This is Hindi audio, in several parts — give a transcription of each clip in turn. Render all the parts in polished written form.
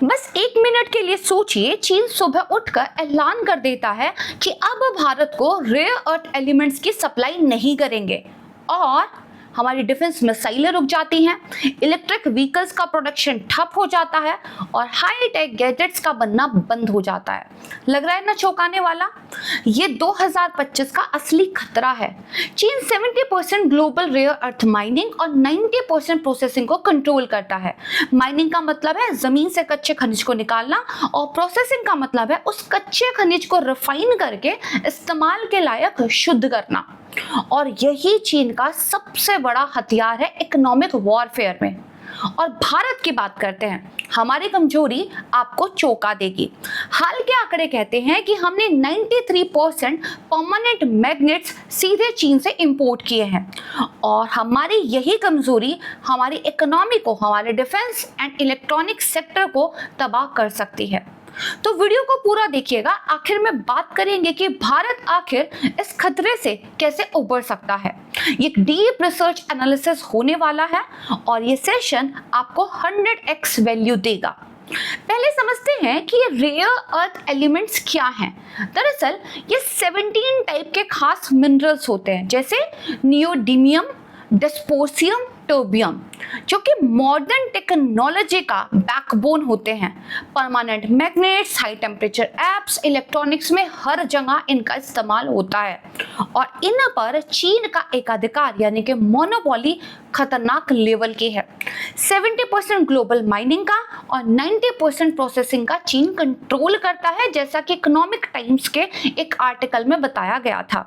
बस 1 मिनट के लिए सोचिए, चीन सुबह उठकर ऐलान कर देता है कि अब भारत को रेयर अर्थ एलिमेंट्स की सप्लाई नहीं करेंगे और हमारी डिफेंस मिसाइलें रुक जाती हैं, इलेक्ट्रिक व्हीकल्स का प्रोडक्शन ठप हो जाता है और हाई टेक गैजेट्स का बनना बंद हो जाता है। लग रहा है ना चौंकाने वाला? ये 2025 का असली खतरा है। चीन 70% ग्लोबल रेयर अर्थ माइनिंग और 90% प्रोसेसिंग को कंट्रोल करता है। माइनिंग का मतलब है जमीन से कच्चे खनिज को निकालना और प्रोसेसिंग का मतलब है उस कच्चे खनिज को रिफाइन करके इस्तेमाल के लायक शुद्ध करना। और यही चीन का सबसे बड़ा हथियार है इकोनॉमिक वॉरफेयर में। और भारत की बात करते हैं, हमारी कमजोरी आपको चौंका देगी। हाल के आंकड़े कहते हैं कि हमने 93% परमानेंट मैग्नेट्स सीधे चीन से इंपोर्ट किए हैं और हमारी यही कमजोरी हमारी इकोनॉमी को, हमारे डिफेंस एंड इलेक्ट्रॉनिक सेक्टर को तबाह कर सकती है। तो वीडियो को पूरा देखिएगा। आखिर में बात करेंगे कि भारत आखिर इस खतरे से कैसे उबर सकता है। ये डीप रिसर्च एनालिसिस होने वाला है और ये सेशन आपको 100x वैल्यू देगा। पहले समझते हैं कि ये रेयर अर्थ एलिमेंट्स क्या हैं। दरअसल ये 17 टाइप के खास मिनरल्स होते हैं, जैसे नियोडीमियम, डिस्पोसियम, टर्बियम, जो कि मॉडर्न टेक्नोलॉजी का बैकबोन होते हैं। Permanent magnets, high temperature apps, electronics में हर जगह इनका इस्तेमाल होता है और इन पर चीन का एकाधिकार यानी कि मोनोपोली खतरनाक लेवल की है। 70% ग्लोबल माइनिंग का और 90% प्रोसेसिंग का चीन कंट्रोल करता है, जैसा कि इकोनॉमिक टाइम्स के एक आर्टिकल में बताया गया था।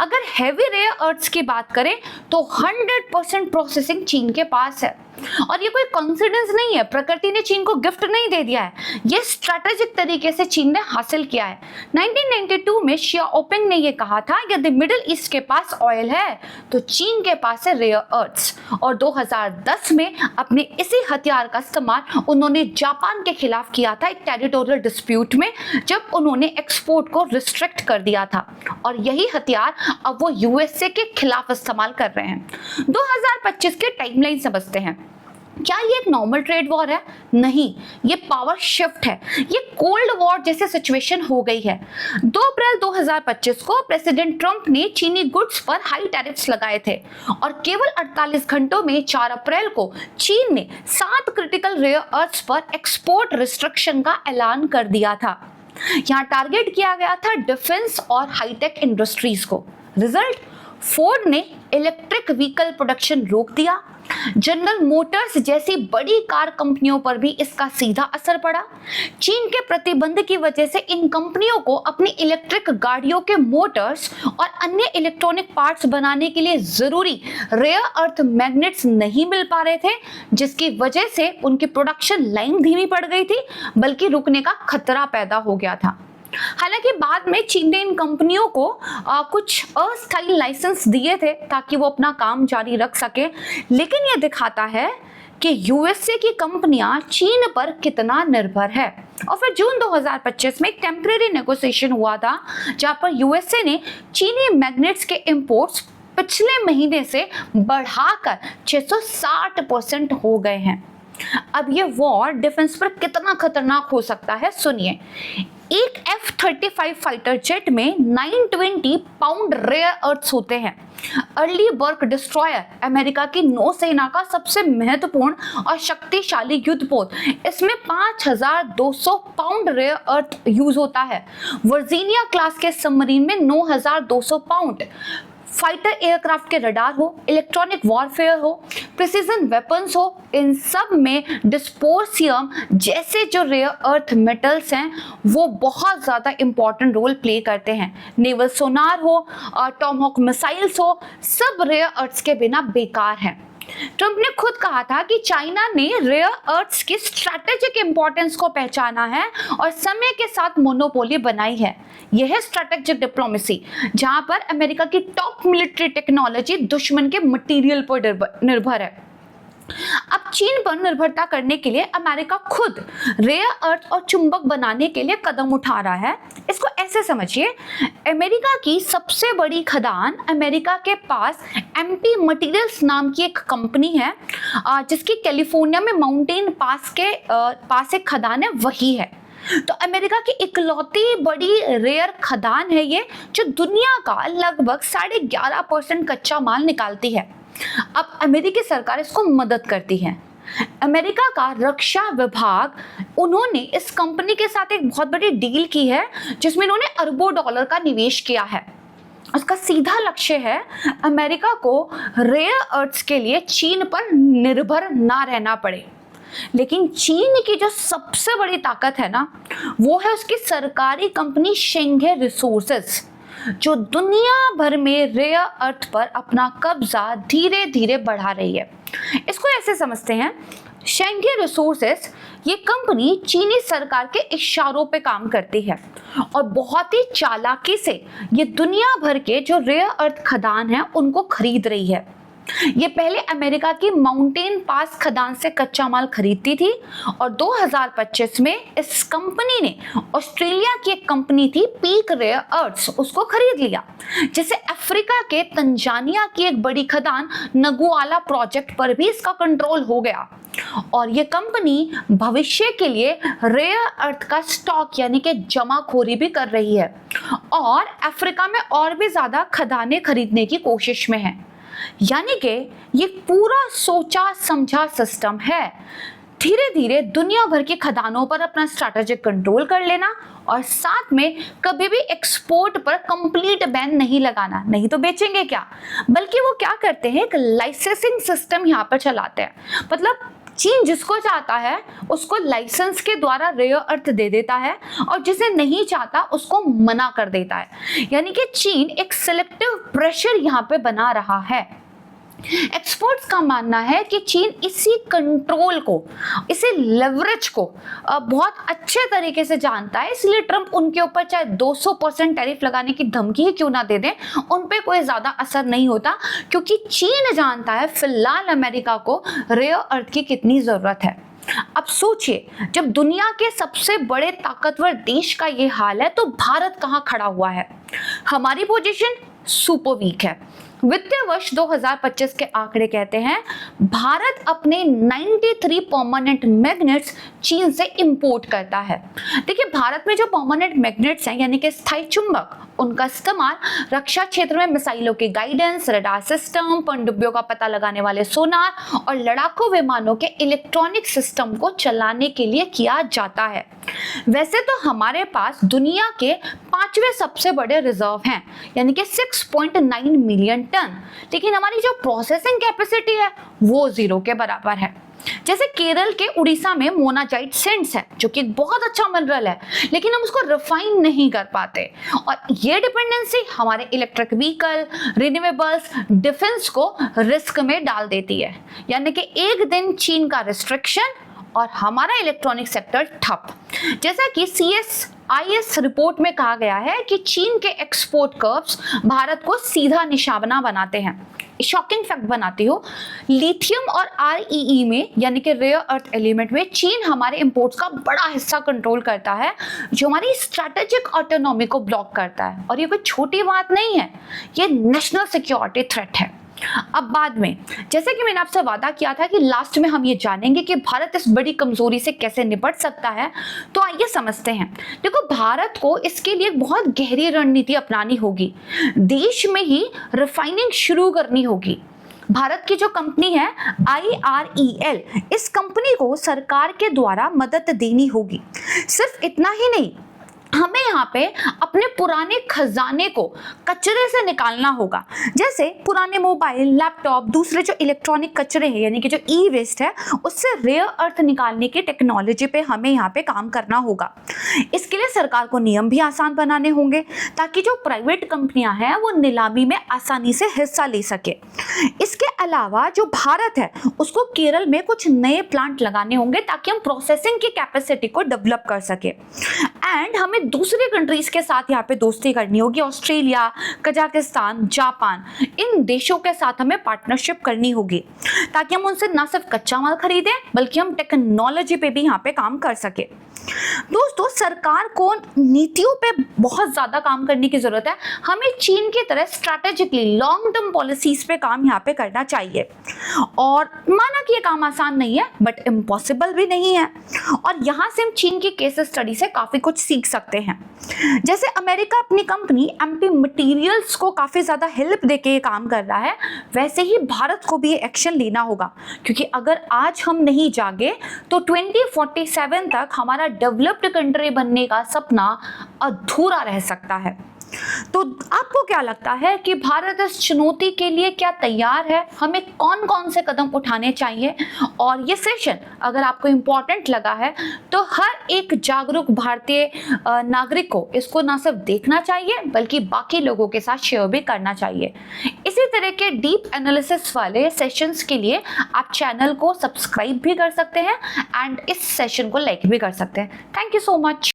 अगर हैवी रेयर अर्थ्स की बात करें तो 100% प्रोसेसिंग चीन के पास है और ये कोई कोइंसिडेंस नहीं है। प्रकृति ने चीन को गिफ्ट नहीं दे दिया है, ये स्ट्रैटेजिक तरीके से चीन ने हासिल किया है। 1992 में शियाओपिंग ने ये कहा था यदि मिडिल ईस्ट के पास ऑयल है तो चीन के पास है रेयर अर्थ्स। और 2010 में अपने इसी हथियार का इस्तेमाल उन्होंने जापान के खिलाफ किया था, एक टेरिटोरियल डिस्प्यूट में, जब उन्होंने एक्सपोर्ट को रिस्ट्रिक्ट कर दिया था। और यही हथियार अब वो यूएसए के खिलाफ इस्तेमाल कर रहे हैं। 2025 के टाइमलाइन समझते हैं। क्या ये एक नॉर्मल ट्रेड वॉर है? नहीं, ये पावर शिफ्ट है। ये कोल्ड वॉर जैसे सिचुएशन हो गई है। 2 अप्रैल 2025 को प्रेसिडेंट ट्रंप ने चीनी गुड्स पर हाई टैरिफ्स लगाए थे और केवल 48 घंटों में 4 अप्रैल को चीन ने 7 क्रिटिकल रेयर अर्थ्स पर एक्सपोर्ट रिस्ट्रिक्शन का ऐलान कर दिया था। यहाँ टारगेट किया गया था डिफेंस और हाईटेक इंडस्ट्रीज को। रिजल्ट, फोर्ड ने इलेक्ट्रिक व्हीकल प्रोडक्शन रोक दिया। जनरल मोटर्स जैसी बड़ी कार कंपनियों पर भी इसका सीधा असर पड़ा। चीन के प्रतिबंध की वजह से इन कंपनियों को अपनी इलेक्ट्रिक गाड़ियों के मोटर्स और अन्य इलेक्ट्रॉनिक पार्ट्स बनाने के लिए जरूरी रेयर अर्थ मैग्नेट्स नहीं मिल पा रहे थे, जिसकी वजह से उनकी प्रोडक्शन लाइन धीमी पड़ गई थी, बल्कि रुकने का खतरा पैदा हो गया था। हालांकि बाद में चीन ने इन कंपनियों को कुछ अस्थायी लाइसेंस दिए थे ताकि वो अपना काम जारी रख सके, लेकिन ये दिखाता है कि यूएसए की कंपनियां चीन पर कितना निर्भर है। और फिर जून 2025 में एक टेम्परेरी नेगोशिएशन हुआ था जहां पर यूएसए ने चीनी मैग्नेट्स के इंपोर्ट्स पिछले महीने से बढ़ाकर 660% हो गए हैं। अब ये वॉर डिफेंस पर कितना खतरनाक हो सकता है सुनिए। एक F-35 फाइटर जेट में 920 पाउंड रेयर अर्थ्स होते हैं। अर्ली बर्ग डिस्ट्रॉयर अमेरिका की नौसेना का सबसे महत्वपूर्ण और शक्तिशाली युद्धपोत, इसमें 5200 पाउंड रेयर अर्थ यूज होता है। वर्जीनिया क्लास के सबमरीन में 9200 पाउंड। फाइटर एयरक्राफ्ट के रडार हो, इलेक्ट्रॉनिक वॉरफेयर हो, प्रिसीजन वेपन्स हो, इन सब में डिस्पोसियम जैसे जो रेयर अर्थ मेटल्स हैं वो बहुत ज़्यादा इंपॉर्टेंट रोल प्ले करते हैं। नेवल सोनार हो, टॉमहॉक मिसाइल्स हो, सब रेयर अर्थ्स के बिना बेकार हैं। ट्रंप ने खुद कहा था कि चाइना ने रेयर अर्थ्स की स्ट्रैटेजिक इंपॉर्टेंस को पहचाना है और समय के साथ मोनोपोली बनाई है। यह है स्ट्रैटेजिक डिप्लोमेसी, जहां पर अमेरिका की टॉप मिलिट्री टेक्नोलॉजी दुश्मन के मटेरियल पर निर्भर है। अब चीन पर निर्भरता करने के लिए अमेरिका खुद रेयर अर्थ और चुंबक बनाने के लिए कदम उठा रहा है। इसको ऐसे समझिए, अमेरिका की सबसे बड़ी खदान, अमेरिका के पास एमटी मटेरियल्स नाम की एक कंपनी है जिसकी कैलिफोर्निया में माउंटेन पास के पास एक खदान है, वही है। तो अमेरिका की इकलौती बड़ी रेयर खदान है ये, जो दुनिया का लगभग 11.5% कच्चा माल निकालती है। अब अमेरिकी सरकार इसको मदद करती है। अमेरिका का रक्षा विभाग, उन्होंने इस कंपनी के साथ एक बहुत बड़ी डील की है जिसमें उन्होंने अरबों डॉलर का निवेश किया है। उसका सीधा लक्ष्य है अमेरिका को रेयर अर्थ्स के लिए चीन पर निर्भर ना रहना पड़े। लेकिन चीन की जो सबसे बड़ी ताकत है ना, वो है उसकी सरकारी कंपनी शेंगे रिसोर्सेज, जो दुनिया भर में रेयर अर्थ पर अपना कब्जा धीरे धीरे बढ़ा रही है। इसको ऐसे समझते हैं, शेंगे रिसोर्सेज ये कंपनी चीनी सरकार के इशारों पे काम करती है और बहुत ही चालाकी से ये दुनिया भर के जो रेयर अर्थ खदान हैं उनको खरीद रही है। ये पहले अमेरिका की माउंटेन पास खदान से कच्चा माल खरीदती थी और 2025 में इस कंपनी ने ऑस्ट्रेलिया की एक कंपनी थी पीक रेयर अर्थ्स, उसको खरीद लिया, जिससे अफ्रीका के तंजानिया की एक बड़ी खदान नगुआला प्रोजेक्ट पर भी इसका कंट्रोल हो गया। और ये कंपनी भविष्य के लिए रेयर अर्थ का स्टॉक यानी कि जमाखोरी भी कर रही है और अफ्रीका में और भी ज्यादा खदानें खरीदने की कोशिश में है। यानी कि ये पूरा सोचा समझा सिस्टम है, धीरे धीरे दुनिया भर की खदानों पर अपना स्ट्रैटेजिक कंट्रोल कर लेना और साथ में कभी भी एक्सपोर्ट पर कंप्लीट बैन नहीं लगाना, नहीं तो बेचेंगे क्या। बल्कि वो क्या करते हैं, एक लाइसेंसिंग सिस्टम यहाँ पर चलाते हैं। मतलब चीन जिसको चाहता है उसको लाइसेंस के द्वारा रेयर अर्थ दे देता है और जिसे नहीं चाहता उसको मना कर देता है। यानी कि चीन एक सिलेक्टिव प्रेशर यहाँ पे बना रहा है। एक्सपर्ट्स का मानना है कि चीन इसी कंट्रोल को, इसी लेवरेज को बहुत अच्छे तरीके से जानता है, इसलिए ट्रंप उनके ऊपर चाहे 200% टैरिफ लगाने की धमकी ही क्यों ना दे दें, उन पे कोई ज्यादा असर नहीं होता, क्योंकि चीन जानता है फिलहाल अमेरिका को रेयर अर्थ की कितनी जरूरत है। अब सोचिए, जब दुनिया के सबसे बड़े ताकतवर देश का ये हाल है तो भारत कहाँ खड़ा हुआ है। हमारी पोजीशन सुपर वीक है। वित्तीय वर्ष 2025 के आंकड़े कहते हैं भारत अपने 93 परमानेंट मैग्नेट्स चीन से इंपोर्ट करता है। देखिए, भारत में जो परमानेंट मैग्नेट्स हैं यानी कि स्थायी चुंबक, उनका इस्तेमाल रक्षा क्षेत्र में मिसाइलों की गाइडेंस, रडार सिस्टम, पनडुब्बियों का पता लगाने वाले सोनार और लड़ाकू विमानों के इलेक्ट्रॉनिक सिस्टम को चलाने के लिए किया जाता है। वैसे तो हमारे पास दुनिया के 5वें सबसे बड़े रिजर्व हैं यानी कि 6.9 मिलियन टन, लेकिन हमारी जो प्रोसेसिंग कैपेसिटी है वो 0 के बराबर है। जैसे केरल के उड़ीसा में मोनाजाइट सेंट्स है जो कि बहुत अच्छा मिनरल है, लेकिन हम उसको रिफाइन नहीं कर पाते और ये डिपेंडेंसी हमारे इलेक्ट्रिक व्हीकल, रिन्यूएबल्स, डिफेंस को रिस्क में डाल देती है। यानी कि एक दिन चीन का रिस्ट्रिक्शन और हमारा इलेक्ट्रॉनिक सेक्टर ठप। जैसा कि CSIS रिपोर्ट में कहा गया है कि चीन के एक्सपोर्ट कर्व्स भारत को सीधा निशाना बनाते हैं। शॉकिंग फैक्ट बनाती हो, लिथियम और REE में यानी कि रेयर अर्थ एलिमेंट में चीन हमारे इंपोर्ट्स का बड़ा हिस्सा कंट्रोल करता है, जो हमारी स्ट्रैटेजिक ऑटोनॉमी को ब्लॉक करता है। और ये कोई छोटी बात नहीं है, ये नेशनल सिक्योरिटी थ्रेट है। अब बाद में, जैसे कि मैंने आपसे वादा किया था कि लास्ट में हम ये जानेंगे कि भारत इस बड़ी कमजोरी से कैसे निपट सकता है, तो आइए समझते हैं। देखो, भारत को इसके लिए बहुत गहरी रणनीति अपनानी होगी। देश में ही रिफाइनिंग शुरू करनी होगी। भारत की जो कंपनी है IREL, इस कंपनी को सरकार के द्वारा मदद देनी होगी। सिर्फ इतना ही नहीं, हमें यहाँ पे अपने पुराने खजाने को कचरे से निकालना होगा। जैसे पुराने मोबाइल, लैपटॉप, दूसरे जो इलेक्ट्रॉनिक कचरे हैं यानी कि जो ई-वेस्ट है, उससे रेयर अर्थ निकालने की टेक्नोलॉजी पे हमें यहाँ पे काम करना होगा। इसके लिए सरकार को नियम भी आसान बनाने होंगे ताकि जो प्राइवेट कंपनियां हैं वो नीलामी में आसानी से हिस्सा ले सके। इसके अलावा जो भारत है उसको केरल में कुछ नए प्लांट लगाने होंगे ताकि हम प्रोसेसिंग की कैपेसिटी को डेवलप कर सके। एंड हमें हमें दूसरे कंट्रीज के साथ यहाँ पे दोस्ती करनी होगी। ऑस्ट्रेलिया, कजाकिस्तान, जापान, इन देशों के साथ हमें पार्टनरशिप करनी होगी ताकि हम उनसे ना सिर्फ कच्चा माल खरीदें बल्कि हम टेक्नोलॉजी पे भी यहाँ पे काम कर सके। दोस्तों, सरकार को नीतियों पे बहुत ज्यादा काम करने की जरूरत है। हमें चीन की तरह स्ट्रैटेजिकली लॉन्ग टर्म पॉलिसीज पे काम यहाँ पे करना चाहिए। और माना कि ये काम आसान नहीं है बट इम्पॉसिबल भी नहीं है। और यहाँ से हम चीन की केस स्टडी से काफी कुछ सीख सकते हैं। जैसे अमेरिका अपनी कंपनी एमपी मटेरियल्स को काफी ज्यादा हेल्प देके ये काम कर रहा है, वैसे ही भारत को भी ये एक्शन लेना होगा, क्योंकि अगर आज हम नहीं जागे तो 2047 तक हमारा डेवलप्ड कंट्री बनने का सपना अधूरा रह सकता है। तो आपको क्या लगता है कि भारत इस चुनौती के लिए क्या तैयार है? हमें कौन कौन से कदम उठाने चाहिए? और ये सेशन अगर आपको इम्पोर्टेंट लगा है तो हर एक जागरूक भारतीय नागरिक को इसको ना सिर्फ देखना चाहिए बल्कि बाकी लोगों के साथ शेयर भी करना चाहिए। इसी तरह के डीप एनालिसिस वाले सेशंस के लिए आप चैनल को सब्सक्राइब भी कर सकते हैं एंड इस सेशन को लाइक भी कर सकते हैं। Thank you so much.